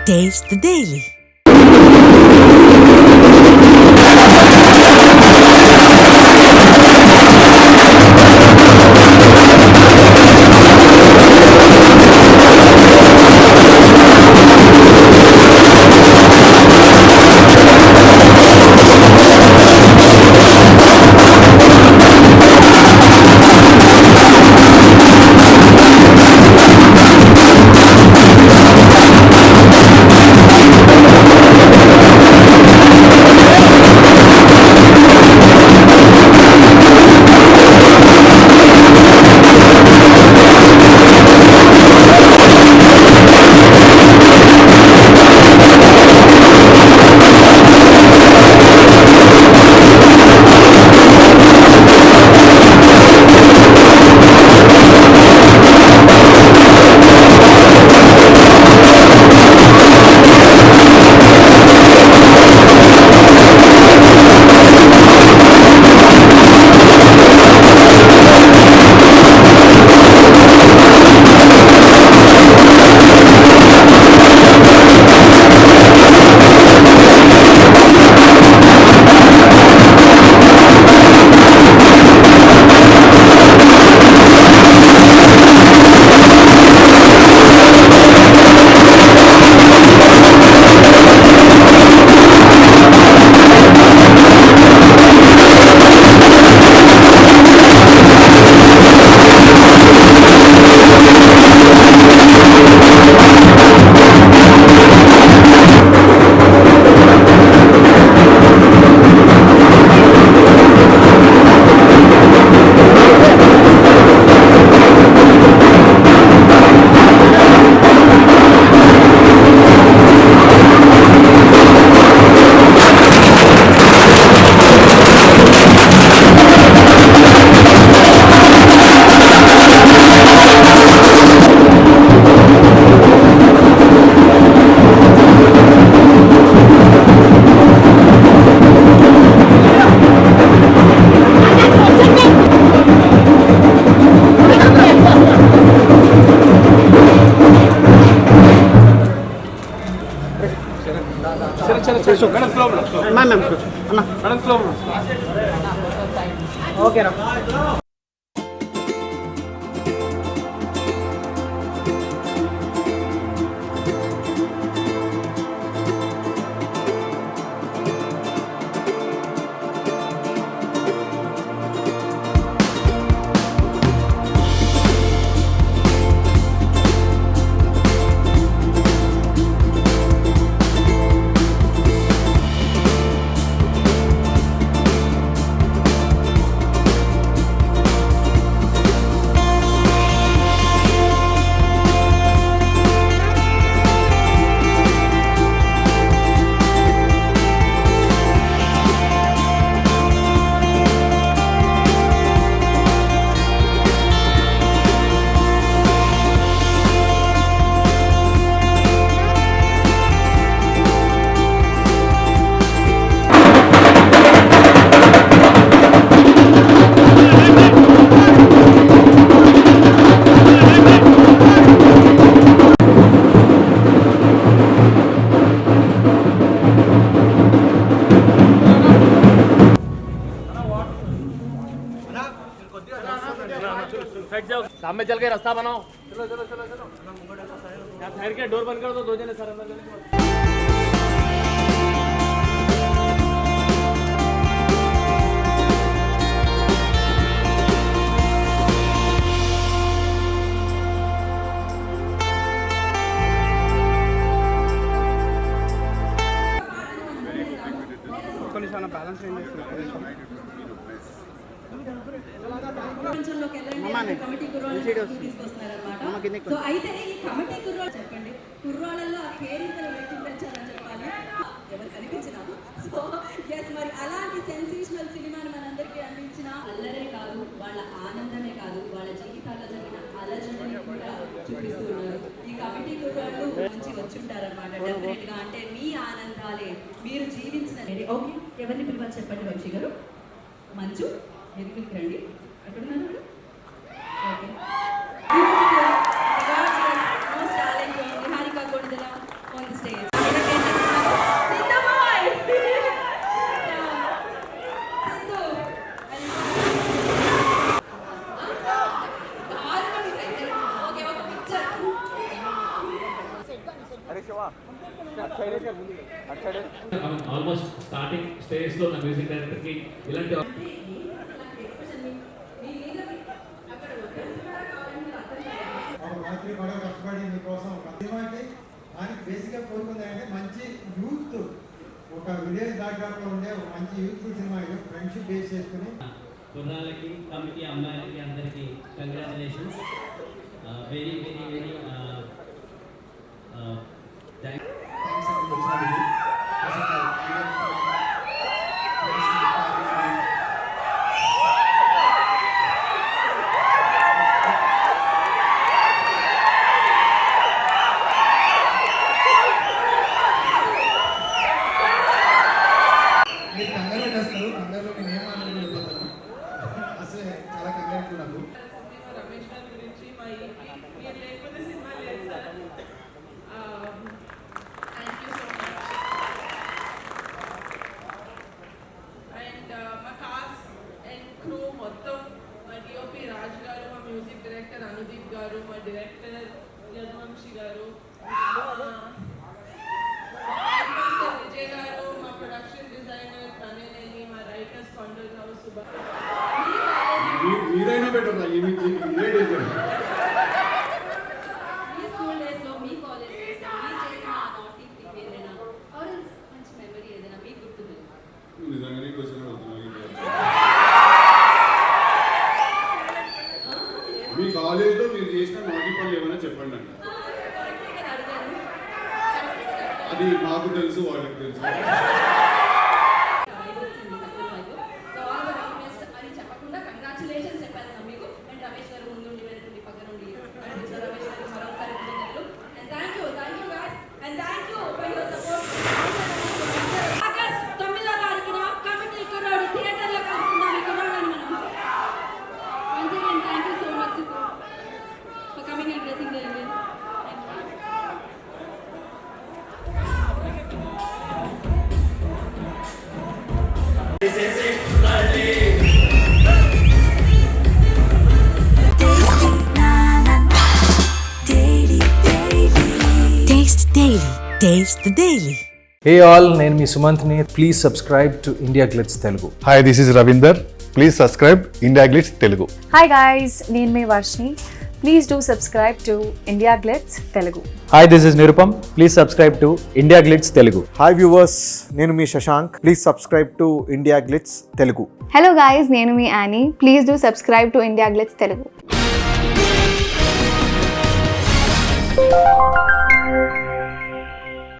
Taste the Daily. Okay రా. सामने चल के रास्ता बनाओ। चलो चलो चलो चलो यार, ठहर के डोर बंद कर दो जने सर अंदर। బ్యాలెన్స్ ఏం సో అయితే ఈ కమిటీ కుర్రాళ్ళు చెప్పండి, కుర్రాళ్ళల్లో ఆ కేరింతలు పెట్టించాలని చెప్పాలి ఎవరు కనిపించినాము. సో ఎస్, మరి అలాంటి సెన్సేషనల్ సినిమాని మనందరికీ అందించిన అల్లరే కాదు, వాళ్ళ ఆనందమే కాదు, వాళ్ళ జీవితాల్లో జరిగిన అలజడిని కూడా చూపిస్తున్నారు. ఈ కమిటీ కుర్రాళ్ళు మంచి వచ్చుంటారనమాట డెఫినెట్ గా. అంటే మీ ఆనందాలే మీరు జీవించిన. ఓకే, ఎవరిని పిలవాలి చెప్పండి. వంశీ గారు, మంచు ఎదుగుకి రండి. ఎక్కడున్నారు? Okay, most talented Niharika Kondala on the stage. Almost starting stage లో నా మ్యూజిక్ డైరెక్టర్ కి ఇలాంటి రాత్రి కూడా కష్టపడి మీకోసం సినిమాకి దానికి బేసిక్గా కోరుకుంది అంటే మంచి యూత్ ఒక విలేజ్ బ్యాక్గ్రౌండ్లో ఉండే ఒక మంచి యూత్ఫుల్ సినిమా ఇది ఫ్రెండ్షిప్ బేస్ చేసుకుని కుర్రాళ్ళకి కమిటీ అమ్మాయిలకి అందరికీ congratulations very very very thanks అండి వచ్చినందుకు. మీరు కంగారు పెట్టేస్తారు, కంగారులో నేను ఏం మాట్లాడగలుగుతాను అసలే చాలా కంగారు నాకు. రమేష్ గారి గురించి మా EP మీరు లేకపోతే సినిమా లేదు sir. Thank you so much. And మా కాస్ట్ అండ్ క్రూ మొత్తం మా డిఓపి రాజ్ గారు, మా మ్యూజిక్ డైరెక్టర్ అనుదీప్ గారు, మా డైరెక్టర్ యదువంశీ గారు, విజయ్ గారు, మా ప్రొడక్షన్ డిజైనర్ ప్రణయనేని, మా రైటర్స్ కొండలరావు సుబ్బా. మీరైనా బెటర్ మీ స్కూల్ డేస్లో, మీ కాలేజ్ డేస్లో మీరు చేసిన ఆ నాటీ థింగ్ ఏదైనా ఆర్ ఎల్స్ మంచి మెమరీ ఏదైనా మీకు గుర్తుంది? నిజంగానే క్వశ్చన్ అవుతున్నాను. మీ కాలేజ్లో మీరు చేసిన నాటి పనులు ఏమైనా చెప్పండి అండి. అది మాకు తెలుసు, వాళ్ళకి తెలుసు. So all the very best అని చెప్పకుండా కంగ్రాచులేషన్స్ చెప్పేస్తాం మీకు. అండ్ రమేష్ గారు ముందుండి వెనకుండి పక్క నుండి నడిపించిన రమేష్ గారు మరొకసారి కృతజ్ఞతలు. And thank you guys and thank you for your support. August 9వ తారీఖున కమిటీ కుర్రాడు థియేటర్లో కలుసుకుందాం. ఈ కుర్రాడని మనం once again thank you so much for coming and blessing the event. Taste the Daily. Hey all, నేను మీ సుమంత్ని. Please subscribe to India glitz Telugu. Hi, this is Ravinder. Please subscribe India glitz Telugu. Hi guys, నేను మీ Varshini. Please do subscribe to India Glitz Telugu. Hi, this is Nirupam. Please subscribe to India glitz Telugu. Hi viewers, నేను మీ Shashank. Please subscribe to India glitz Telugu. Hello guys, నేను మీ Annie. Please do subscribe to India Glitz Telugu.